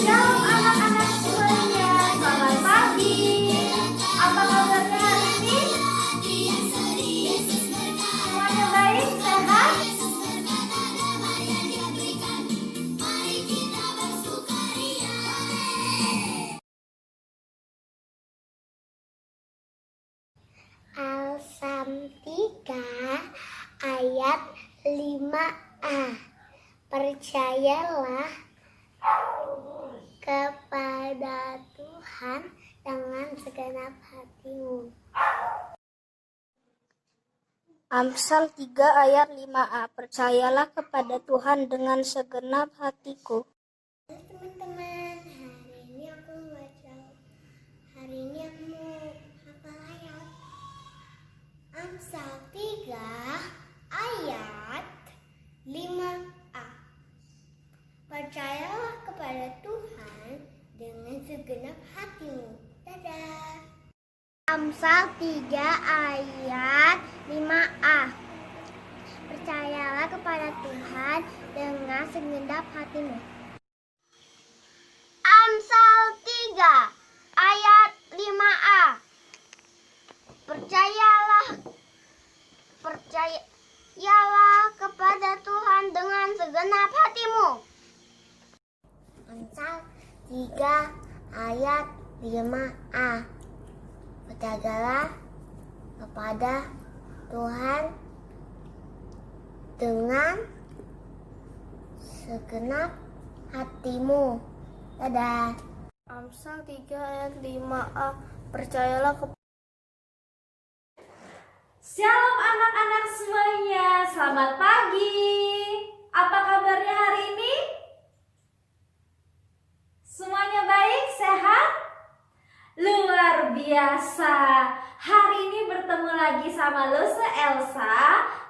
Shalom anak-anak semuanya, selamat pagi. Apa kabarnya hari ini? Semuanya baik, sehat? Al-Sam 3 ayat 5a. Percayalah kepada Tuhan dengan segenap hatimu. Amsal 3 ayat 5a. Percayalah kepada Tuhan dengan segenap hatiku. Teman-teman, hari ini aku mau hafal ayat Amsal 3 ayat 5a. Percayalah kepada Tuhan dengan segenap hatimu. Dadah. Amsal 3 ayat 5a. Percayalah kepada Tuhan dengan segenap hatimu. Amsal 3 ayat 5a. Percayalah kepada Tuhan dengan segenap hatimu. Amsal 3 ayat 5a. Percayalah kepada Tuhan dengan segenap hatimu. Dadah. Amsal 3 ayat 5a. Percayalah kepada Shalom anak-anak semuanya, selamat pagi. Apa kabarnya hari ini? Semuanya baik, sehat? Luar biasa. Hari ini bertemu lagi sama Luse Elsa.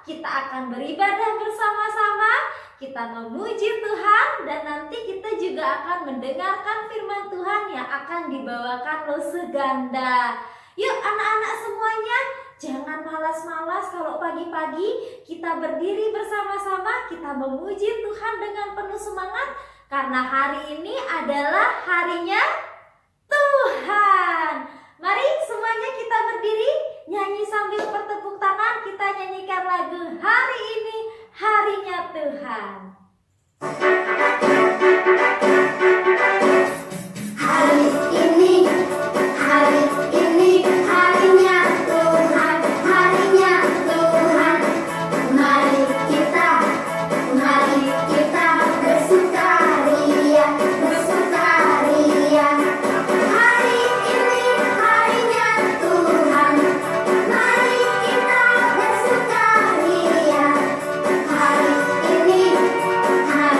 Kita akan beribadah bersama-sama. Kita memuji Tuhan dan nanti kita juga akan mendengarkan firman Tuhan yang akan dibawakan Luse Ganda. Yuk anak-anak semuanya, jangan malas-malas kalau pagi-pagi kita berdiri bersama-sama, kita memuji Tuhan dengan penuh semangat karena hari ini adalah harinya Tuhan. Mari semuanya kita berdiri, nyanyi sambil bertepuk tangan, kita nyanyikan lagu Hari Ini Harinya Tuhan. Hari ini harinya Tuhan, harinya Tuhan. Mari kita bersukaria, bersukaria. Hari ini harinya Tuhan, mari kita bersukaria. Hari ini harinya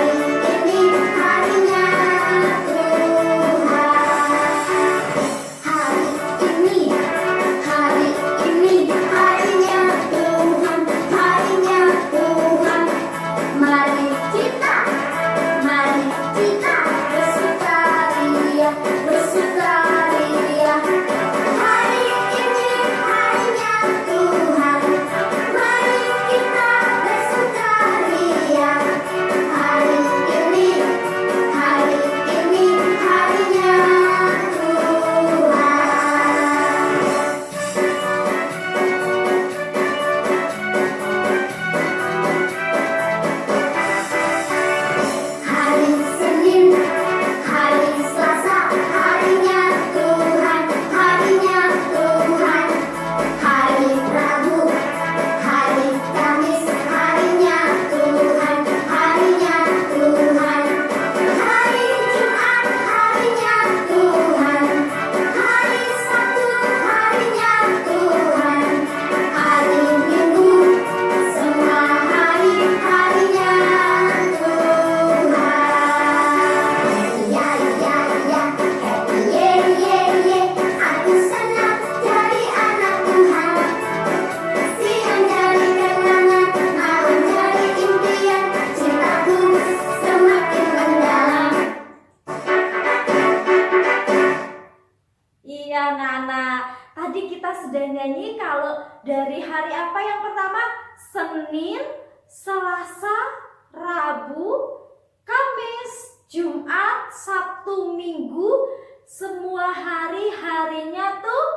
sudah nyanyi kalau dari hari apa yang pertama? Senin, Selasa, Rabu, Kamis, Jumat, Sabtu, Minggu semua hari-harinya tuh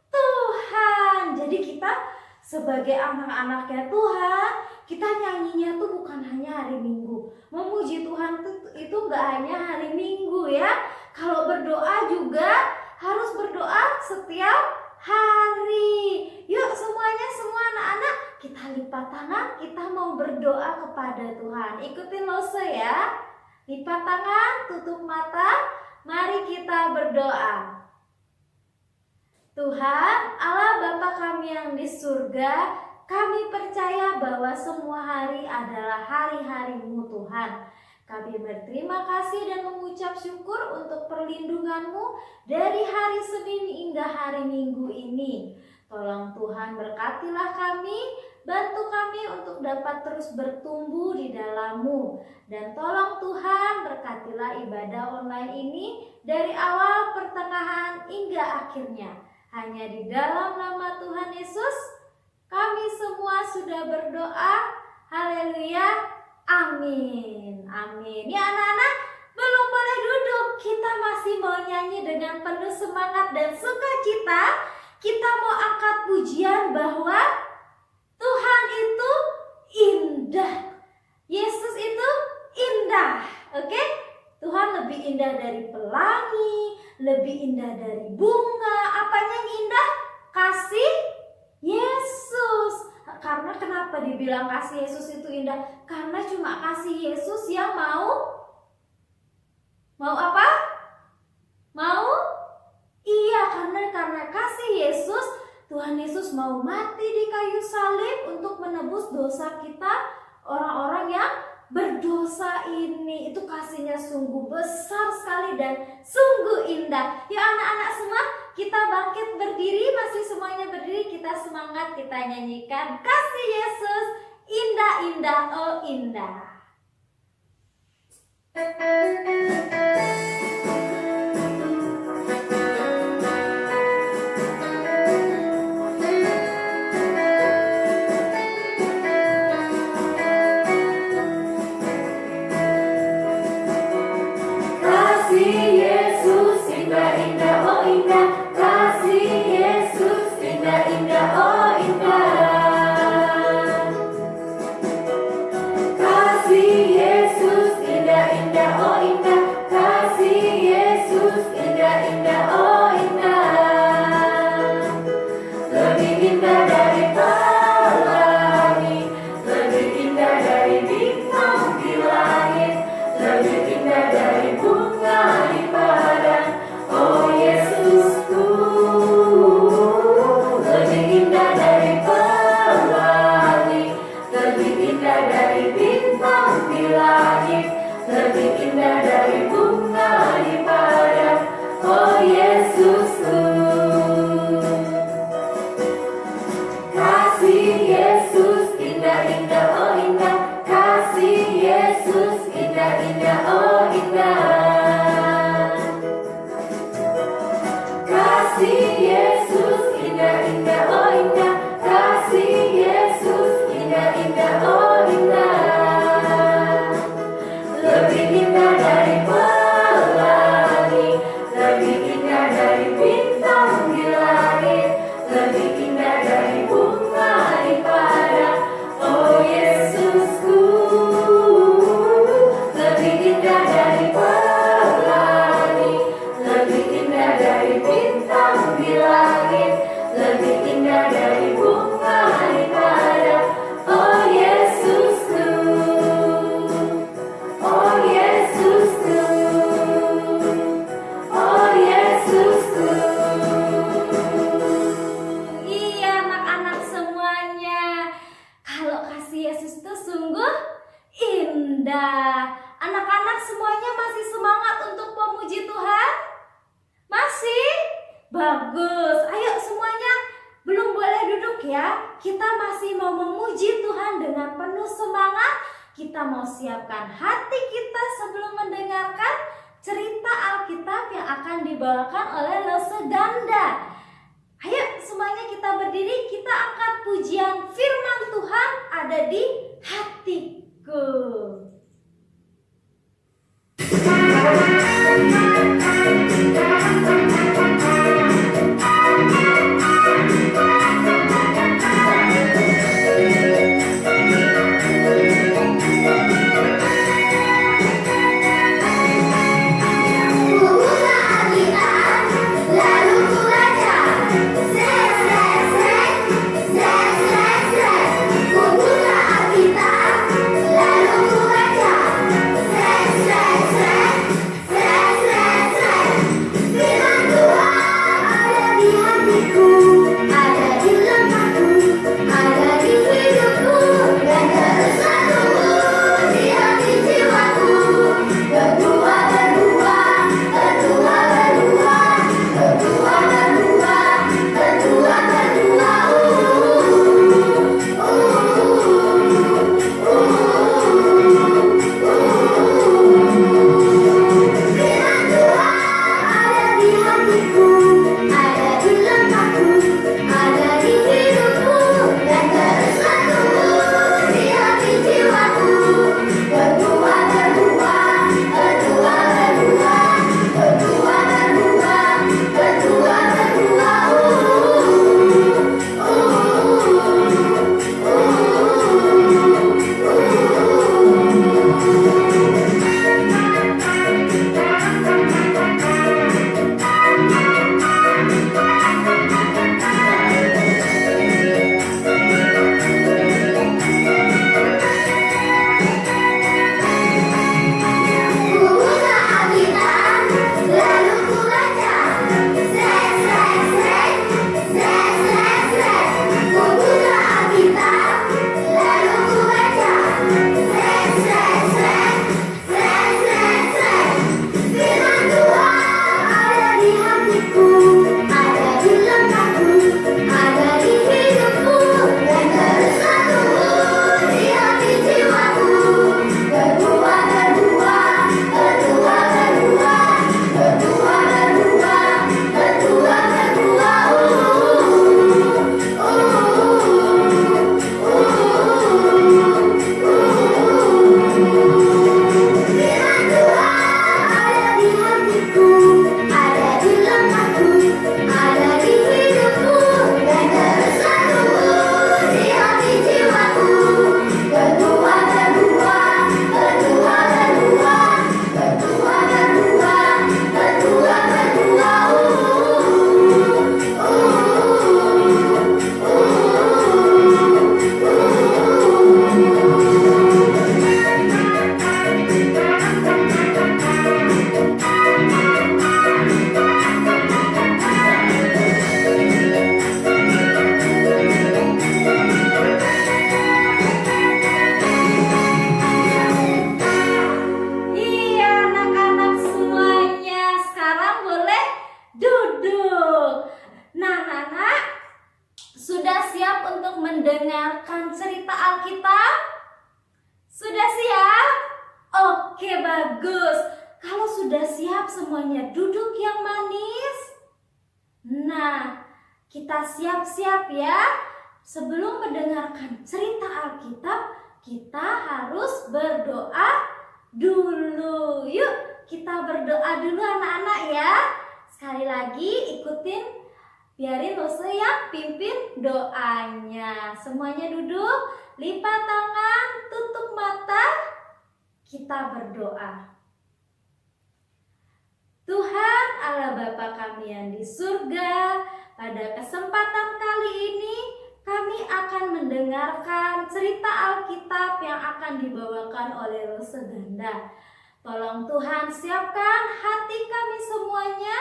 Tuhan. Jadi kita sebagai anak-anaknya Tuhan, kita nyanyinya tuh bukan hanya hari Minggu. Memuji Tuhan itu nggak hanya hari Minggu ya. Kalau berdoa juga harus berdoa setiap hari. Yuk semuanya, semua anak-anak, kita lipat tangan, kita mau berdoa kepada Tuhan. Ikutin Lose ya. Lipat tangan, tutup mata, mari kita berdoa. Tuhan, Allah Bapa kami yang di surga, kami percaya bahwa semua hari adalah hari-hari-Mu Tuhan. Kami berterima kasih dan mengucap syukur untuk perlindungan-Mu dari hari Senin hingga hari Minggu ini. Tolong Tuhan berkatilah kami, bantu kami untuk dapat terus bertumbuh di dalam-Mu. Dan tolong Tuhan berkatilah ibadah online ini dari awal, pertengahan, hingga akhirnya. Hanya di dalam nama Tuhan Yesus kami semua sudah berdoa. Haleluya, amin, amin. Ya anak-anak, belum boleh duduk. Kita masih mau nyanyi dengan penuh semangat dan sukacita. Kita mau angkat pujian bahwa Tuhan itu indah, Yesus itu indah. Oke? Tuhan lebih indah dari pelangi, lebih indah dari bunga. Apanya yang indah? Kasih Yesus. Karena kenapa dibilang kasih Yesus itu indah? Karena cuma kasih Yesus yang mau apa? Mau? Iya, karena kasih Yesus, Tuhan Yesus mau mati di kayu salib untuk menebus dosa kita, orang-orang yang berdosa ini. Itu kasihnya sungguh besar sekali dan sungguh indah. Ya anak-anak semua, kita bangkit berdiri, masih semuanya berdiri, kita semangat, kita nyanyikan kasih Yesus indah, indah, oh indah. Bagus, ayo semuanya belum boleh duduk ya. Kita masih mau memuji Tuhan dengan penuh semangat. Kita mau siapkan hati kita sebelum mendengarkan cerita Alkitab yang akan dibawakan oleh Lose Ganda. Ayo semuanya kita berdiri, kita angkat pujian firman Tuhan ada di hatiku. siap semuanya duduk yang manis? Nah, kita siap-siap ya. Sebelum mendengarkan cerita Alkitab, kita harus berdoa dulu. Yuk, kita berdoa dulu anak-anak ya. Sekali lagi ikutin, biarin Lose yang pimpin doanya. Semuanya duduk, lipat tangan, tutup mata. Kita berdoa. Tuhan Allah Bapa kami yang di surga, pada kesempatan kali ini kami akan mendengarkan cerita Alkitab yang akan dibawakan oleh Lose Ganda. Tolong Tuhan siapkan hati kami semuanya,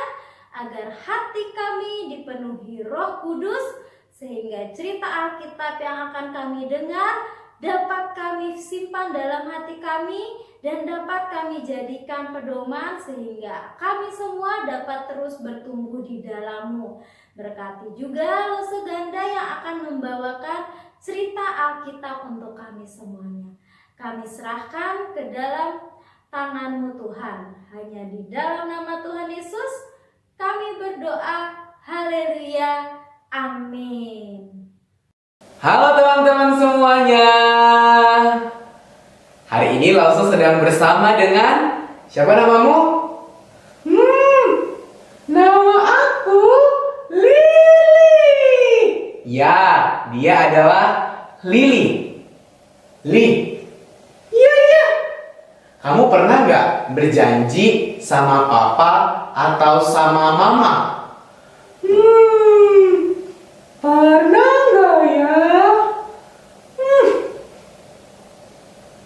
agar hati kami dipenuhi Roh Kudus, sehingga cerita Alkitab yang akan kami dengar dapat kami simpan dalam hati kami dan dapat kami jadikan pedoman, sehingga kami semua dapat terus bertumbuh di dalam-Mu. Berkati juga Lose Ganda yang akan membawakan cerita Alkitab untuk kami semuanya. Kami serahkan ke dalam tangan-Mu Tuhan. Hanya di dalam nama Tuhan Yesus kami berdoa. Haleluya. Amin. Halo teman-teman semuanya. Hari ini Lause sedang bersama dengan siapa namamu? Nama aku Lili. Ya, dia adalah Lili. Iya. Kamu pernah nggak berjanji sama papa atau sama mama? Pernah nggak ya?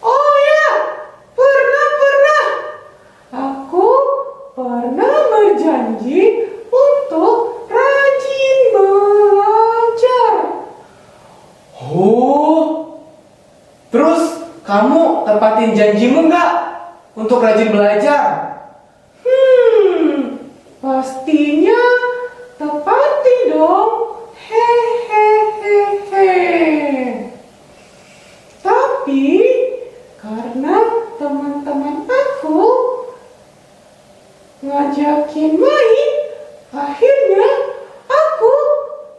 Oh ya, pernah. Aku pernah berjanji untuk rajin belajar. Oh, terus kamu tepatin janjimu nggak untuk rajin belajar? Pastinya tepati dong. Tapi karena teman-teman aku ngajakin main, akhirnya aku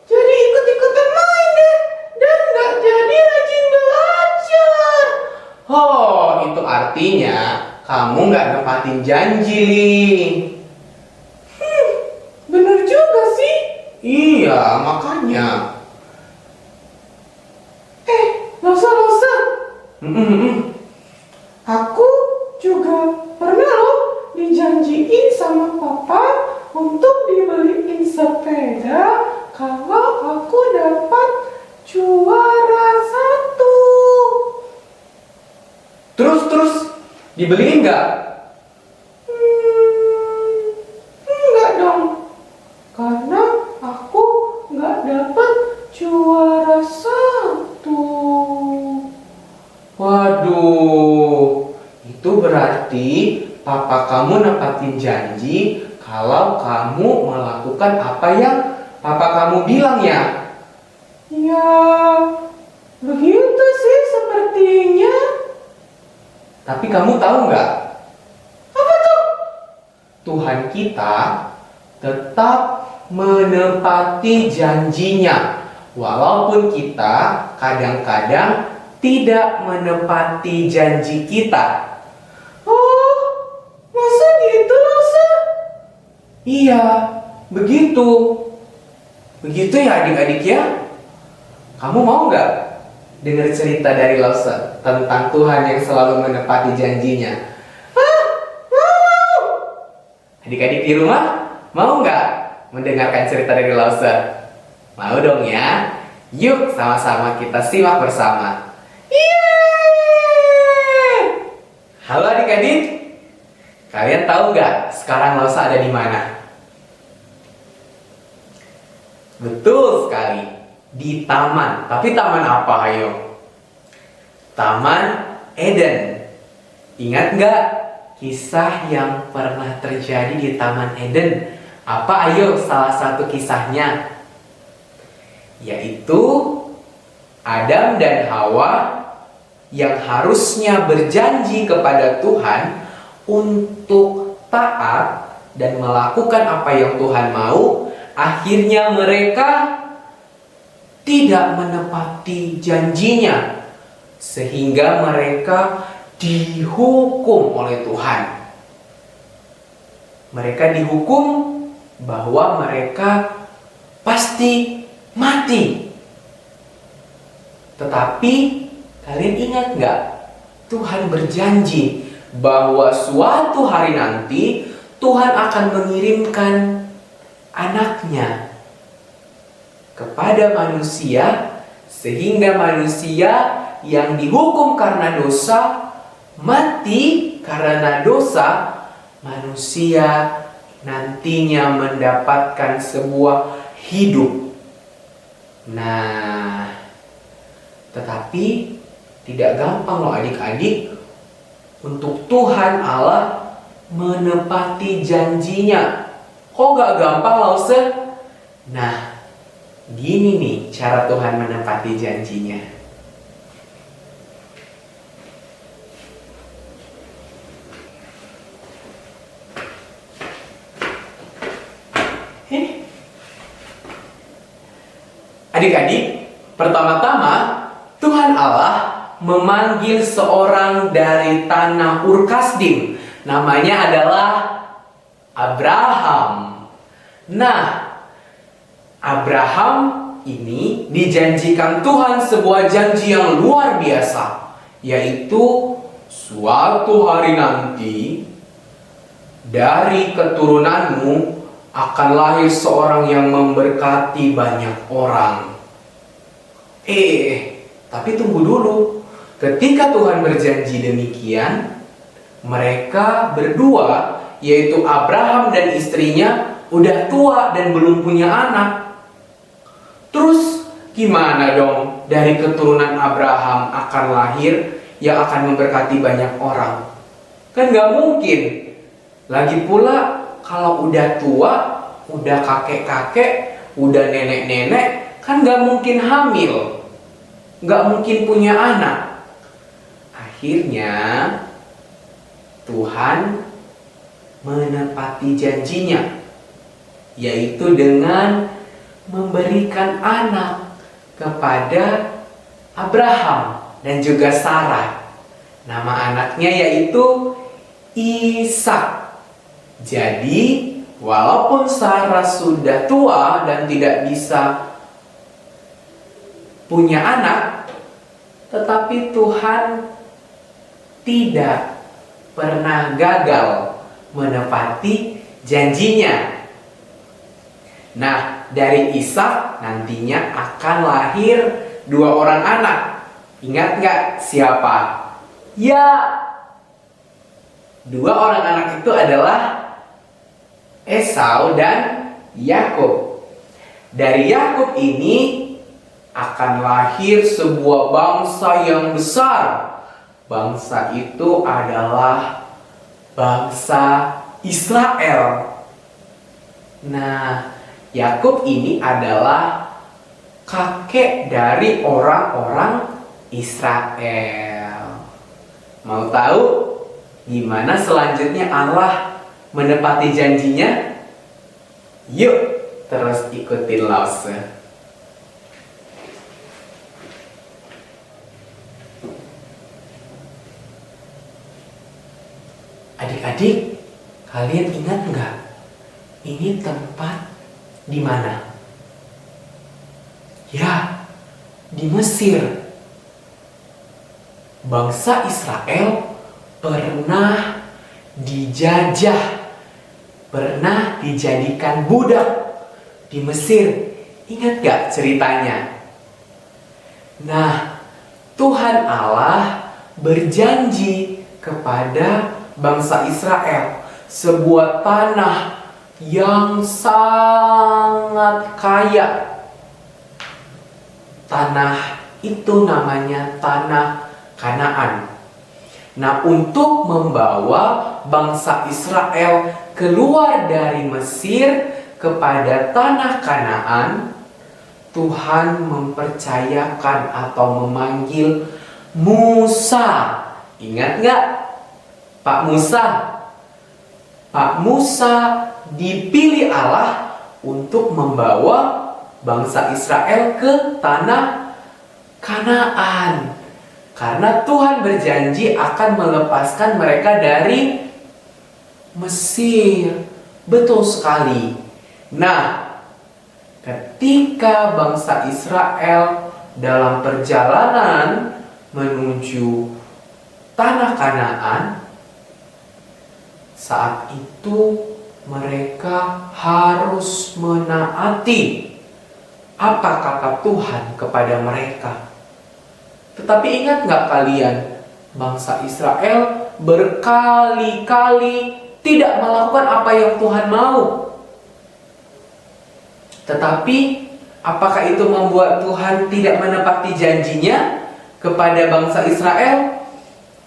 jadi ikut-ikutan main deh, dan gak jadi rajin belajar. Oh, itu artinya kamu gak nepatin janji, Li. Bener juga sih. Iya, makanya. Lose. Aku juga pernah loh dijanjiin sama papa untuk dibeliin sepeda kalau aku dapat juara 1. Terus dibeliin nggak? Enggak dong, karena aku nggak dapat juara 1. Waduh, itu berarti papa kamu nepatin janji kalau kamu melakukan apa yang papa kamu bilang ya? Ya, begitu sih sepertinya. Tapi kamu tahu nggak? Apa tuh? Tuhan kita tetap menepati janjinya, walaupun kita kadang-kadang tidak menepati janji kita. Oh, masa gitu, Lause? Iya, begitu. Begitu ya adik-adik ya. Kamu mau nggak dengar cerita dari Lause tentang Tuhan yang selalu menepati janjinya? Mau! Adik-adik di rumah, mau nggak mendengarkan cerita dari Lause? Mau dong ya? Yuk sama-sama kita simak bersama. Halo adik-adik, kalian tahu nggak sekarang Lause ada di mana? Betul sekali, di taman. Tapi taman apa, ayo? Taman Eden. Ingat nggak kisah yang pernah terjadi di Taman Eden? Apa ayo salah satu kisahnya? Yaitu Adam dan Hawa yang harusnya berjanji kepada Tuhan untuk taat dan melakukan apa yang Tuhan mau, akhirnya mereka tidak menepati janjinya, sehingga mereka dihukum oleh Tuhan. Mereka dihukum bahwa mereka pasti mati. Tetapi kalian ingat nggak? Tuhan berjanji bahwa suatu hari nanti Tuhan akan mengirimkan anaknya kepada manusia, sehingga manusia yang dihukum karena dosa mati karena dosa, manusia nantinya mendapatkan sebuah hidup. Nah, tetapi tidak gampang loh adik-adik untuk Tuhan Allah menepati janjinya. Kok gak gampang Lause? Nah, gini nih cara Tuhan menepati janjinya. Adik-adik, pertama-tama Tuhan Allah memanggil seorang dari tanah Ur Kasdim. Namanya adalah Abraham. Nah, Abraham ini dijanjikan Tuhan sebuah janji yang luar biasa, yaitu suatu hari nanti dari keturunanmu akan lahir seorang yang memberkati banyak orang. Tapi tunggu dulu. Ketika Tuhan berjanji demikian, mereka berdua, yaitu Abraham dan istrinya, udah tua dan belum punya anak. Terus gimana dong dari keturunan Abraham akan lahir yang akan memberkati banyak orang? Kan gak mungkin. Lagi pula kalau udah tua, udah kakek-kakek, udah nenek-nenek, kan gak mungkin hamil, gak mungkin punya anak. Akhirnya Tuhan menepati janjinya, yaitu dengan memberikan anak kepada Abraham dan juga Sarah. Nama anaknya yaitu Ishak. Jadi, walaupun Sarah sudah tua dan tidak bisa punya anak, tetapi Tuhan tidak pernah gagal menepati janjinya. Nah, dari Ishak nantinya akan lahir 2 orang anak. Ingat nggak siapa? Ya, 2 orang anak itu adalah Esau dan Yakub. Dari Yakub ini akan lahir sebuah bangsa yang besar. Bangsa itu adalah bangsa Israel. Nah, Yakub ini adalah kakek dari orang-orang Israel. Mau tahu gimana selanjutnya Allah menepati janjinya? Yuk, terus ikutin Lause. Adik-adik, kalian ingat nggak? Ini tempat di mana? Ya, di Mesir. Bangsa Israel pernah dijajah, pernah dijadikan budak di Mesir. Ingat gak ceritanya? Nah, Tuhan Allah berjanji kepada bangsa Israel sebuah tanah yang sangat kaya. Tanah itu namanya tanah Kanaan. Nah, untuk membawa bangsa Israel keluar dari Mesir kepada tanah Kanaan, Tuhan mempercayakan atau memanggil Musa. Ingat nggak? Pak Musa. Pak Musa dipilih Allah untuk membawa bangsa Israel ke tanah Kanaan. Karena Tuhan berjanji akan melepaskan mereka dari Mesir. Betul sekali. Nah, ketika bangsa Israel dalam perjalanan menuju tanah Kanaan, saat itu mereka harus menaati apa kata Tuhan kepada mereka. Tetapi ingat nggak kalian, bangsa Israel berkali-kali tidak melakukan apa yang Tuhan mau. Tetapi apakah itu membuat Tuhan tidak menepati janjinya kepada bangsa Israel?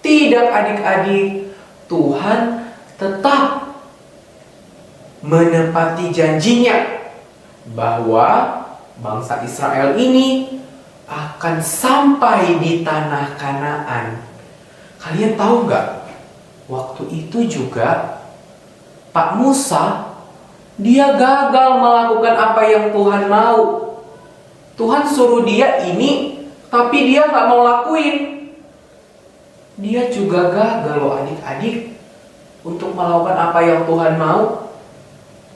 Tidak, adik-adik. Tuhan tetap menepati janjinya bahwa bangsa Israel ini akan sampai di tanah Kanaan. Kalian tahu nggak? Waktu itu juga Pak Musa, dia gagal melakukan apa yang Tuhan mau. Tuhan suruh dia ini, tapi dia nggak mau lakuin. Dia juga gagal loh adik-adik untuk melakukan apa yang Tuhan mau.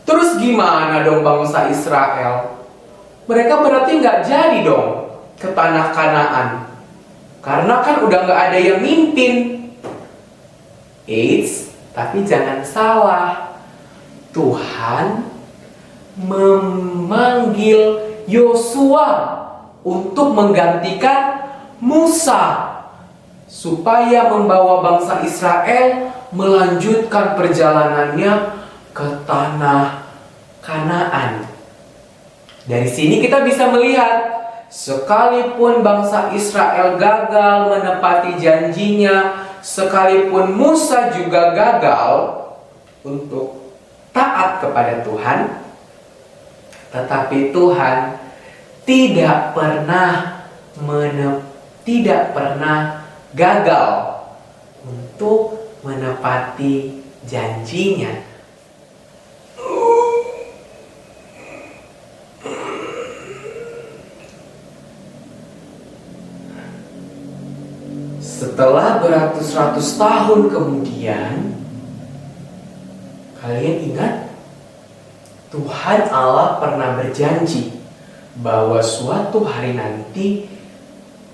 Terus gimana dong bangsa Israel? Mereka berarti nggak jadi dong ke tanah Kanaan, karena kan udah nggak ada yang mimpin. Eits, tapi jangan salah, Tuhan memanggil Yosua untuk menggantikan Musa supaya membawa bangsa Israel melanjutkan perjalanannya ke tanah Kanaan. Dari sini kita bisa melihat, sekalipun bangsa Israel gagal menepati janjinya, sekalipun Musa juga gagal untuk taat kepada Tuhan, tetapi Tuhan tidak pernah gagal untuk menepati janjinya. Setelah beratus-ratus tahun kemudian, kalian ingat? Tuhan Allah pernah berjanji bahwa suatu hari nanti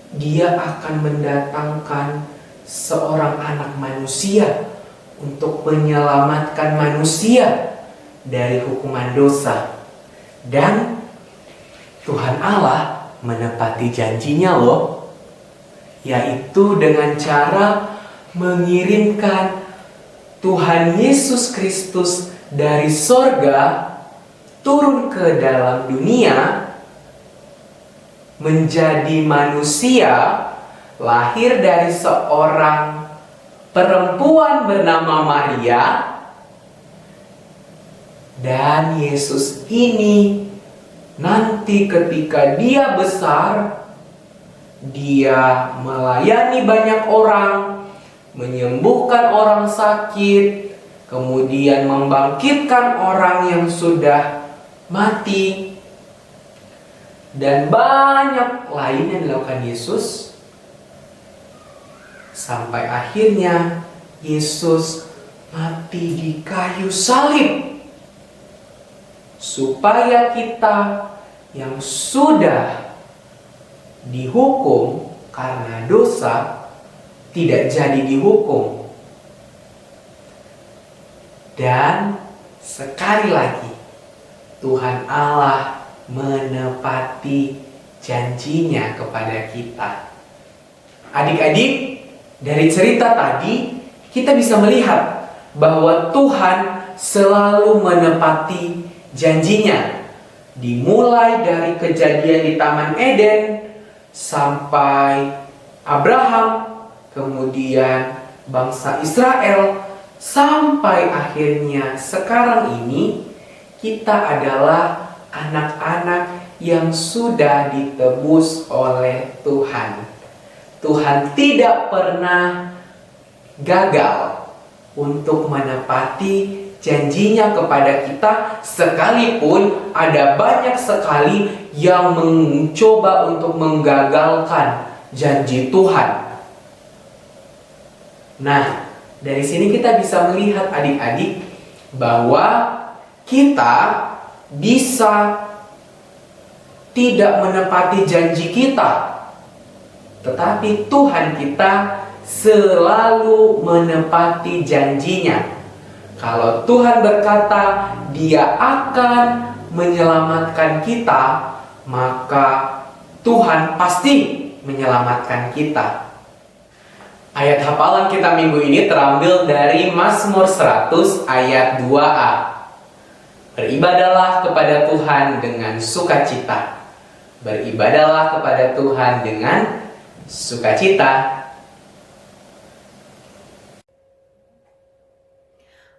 Dia akan mendatangkan seorang anak manusia untuk menyelamatkan manusia dari hukuman dosa. Dan Tuhan Allah menepati janjinya loh, yaitu dengan cara mengirimkan Tuhan Yesus Kristus dari sorga turun ke dalam dunia, menjadi manusia, lahir dari seorang perempuan bernama Maria. Dan Yesus ini nanti ketika dia besar, dia melayani banyak orang, menyembuhkan orang sakit, kemudian membangkitkan orang yang sudah mati, dan banyak lain yang dilakukan Yesus. Sampai akhirnya Yesus mati di kayu salib, supaya kita yang sudah dihukum karena dosa tidak jadi dihukum. Dan sekali lagi Tuhan Allah menepati janjinya kepada kita. Adik-adik, dari cerita tadi kita bisa melihat bahwa Tuhan selalu menepati janjinya. Dimulai dari kejadian di Taman Eden sampai Abraham, kemudian bangsa Israel, sampai akhirnya sekarang ini kita adalah anak-anak yang sudah ditebus oleh Tuhan. Tuhan tidak pernah gagal untuk menepati janjinya kepada kita, sekalipun ada banyak sekali yang mencoba untuk menggagalkan janji Tuhan. Nah, dari sini kita bisa melihat adik-adik bahwa kita bisa tidak menepati janji kita, tetapi Tuhan kita selalu menepati janjinya. Kalau Tuhan berkata Dia akan menyelamatkan kita, maka Tuhan pasti menyelamatkan kita. Ayat hafalan kita minggu ini terambil dari Mazmur 100 ayat 2a. Beribadalah kepada Tuhan dengan sukacita. Beribadalah kepada Tuhan dengan sukacita.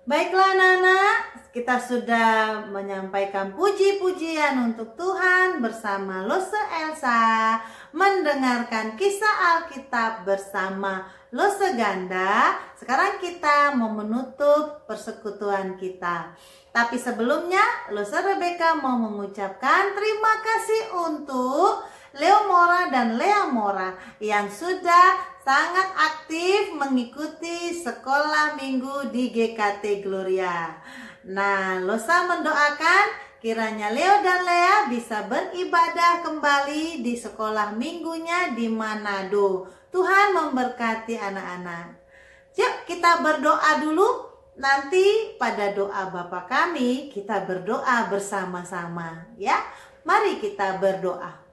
Baiklah anak-anak, kita sudah menyampaikan puji-pujian untuk Tuhan bersama Lose Elsa, mendengarkan kisah Alkitab bersama Lose Ganda. Sekarang kita mau menutup persekutuan kita. Tapi sebelumnya, Lose Rebecca mau mengucapkan terima kasih untuk Leo Mora dan Lea Mora yang sudah sangat aktif mengikuti sekolah minggu di GKT Gloria. Nah, Losa mendoakan kiranya Leo dan Lea bisa beribadah kembali di sekolah minggunya di Manado. Tuhan memberkati anak-anak. Yuk kita berdoa dulu. Nanti pada doa Bapa kami kita berdoa bersama-sama ya. Mari kita berdoa.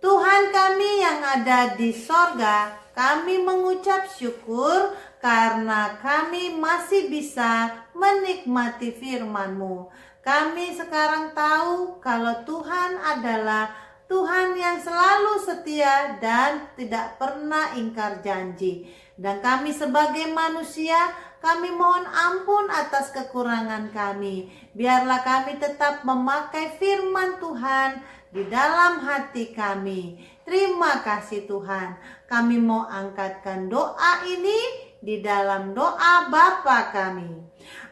Tuhan kami yang ada di sorga, kami mengucap syukur karena kami masih bisa menikmati firman-Mu. Kami sekarang tahu kalau Tuhan adalah Tuhan yang selalu setia dan tidak pernah ingkar janji. Dan kami sebagai manusia, kami mohon ampun atas kekurangan kami. Biarlah kami tetap memakai firman Tuhan di dalam hati kami. Terima kasih Tuhan. Kami mau angkatkan doa ini di dalam doa Bapa kami.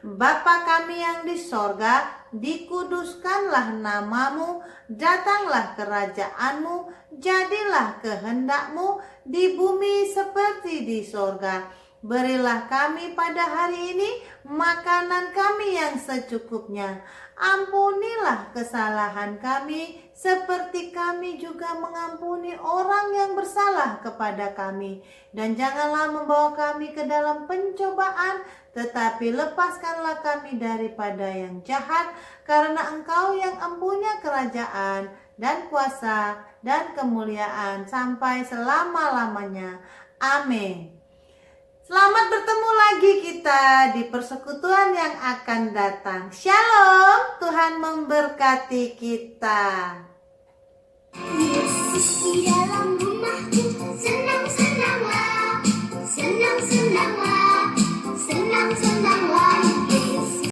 Bapa kami yang di sorga, dikuduskanlah namamu, datanglah kerajaan-Mu, jadilah kehendak-Mu di bumi seperti di sorga. Berilah kami pada hari ini makanan kami yang secukupnya. Ampunilah kesalahan kami seperti kami juga mengampuni orang yang bersalah kepada kami. Dan janganlah membawa kami ke dalam pencobaan, tetapi lepaskanlah kami daripada yang jahat, karena Engkau yang empunya kerajaan dan kuasa dan kemuliaan sampai selama-lamanya. Amin. Selamat bertemu lagi kita di persekutuan yang akan datang. Shalom, Tuhan memberkati kita. Yesus di dalam rumahku, senang-senanglah, senang-senanglah, senang-senanglah.